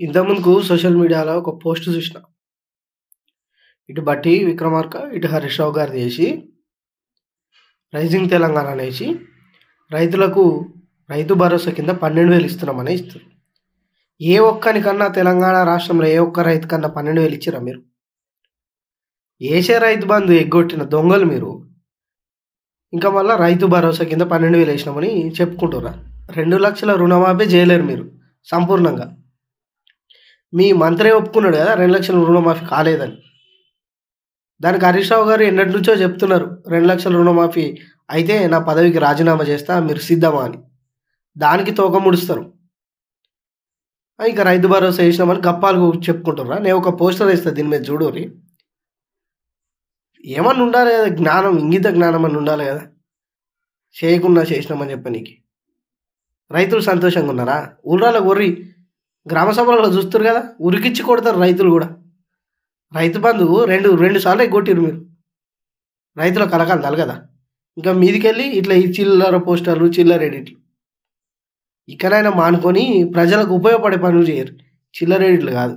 ఇంతకుముందుకు social మీడియాలో ఒక post చూసిన. ఇటు 'బట్టి విక్రమార్క', ఇటు 'హరీష్ రావు' గారిది ఏసి, 'రైజింగ్ తెలంగాణ' అనేసి రైతులకు రైతు భరోసా కింద 12,000 ఇస్తున్నామని ఇస్తుర్రు. ఏ ఒక్కనికన్నా తెలంగాణ రాష్ట్రంలో ఏ ఒక్క రైతుకన్నా 12,000 ఇచ్చిర్రా మీరు? ఏసే రైతు బంధు ఎగ్గొట్టిన దొంగలు మీరు. ఇంకా మళ్ళా రైతు భరోసా కింద 12,000 ఏసినామని చెప్పుకుంటుర్రా? 2,00,000 రుణమాఫీ చేయలేరు మీరు సంపూర్ణంగా. మీ మంత్రే ఒప్పుకున్నాడు కదా 2,00,000 రుణమాఫీ కాలేదని. దానికి హరీష్ రావు గారు ఎన్నటి నుంచో చెప్తున్నారు 2,00,000 రుణమాఫీ అయితే నా పదవికి రాజీనామా చేస్తా, మీరు సిద్ధమా అని. దానికి తోక ముడుస్తారు. ఇక రైతు భరోసా వేసినామని గప్పాలు చెప్పుకుంటుర్రా? నేను ఒక పోస్టర్ వేస్తా, దీని మీద చూడుర్రి. ఏమన్నా ఉండాలి కదా, జ్ఞానం, ఇంగిత జ్ఞానం అని ఉండాలి కదా. చేయకుండా చేసినామని చెప్పనీకి రైతులు సంతోషంగా ఉన్నారా? ఊళ్ళలో ఒర్రి గ్రామ సభలలో చూస్తారు కదా, ఉరికిచ్చి కొడతారు రైతులు కూడా. రైతు బంధు రెండు సార్లు ఎగ్గొట్టిరు మీరు. రైతుల కలకాలి కదా. ఇంకా మీదికెళ్ళి ఇట్లా ఈ చిల్లర పోస్టర్లు, చిల్లర ఎడిట్లు ఇక్కడైనా మానుకొని ప్రజలకు ఉపయోగపడే పనులు చేయరు. చిల్లర ఎడిట్లు కాదు.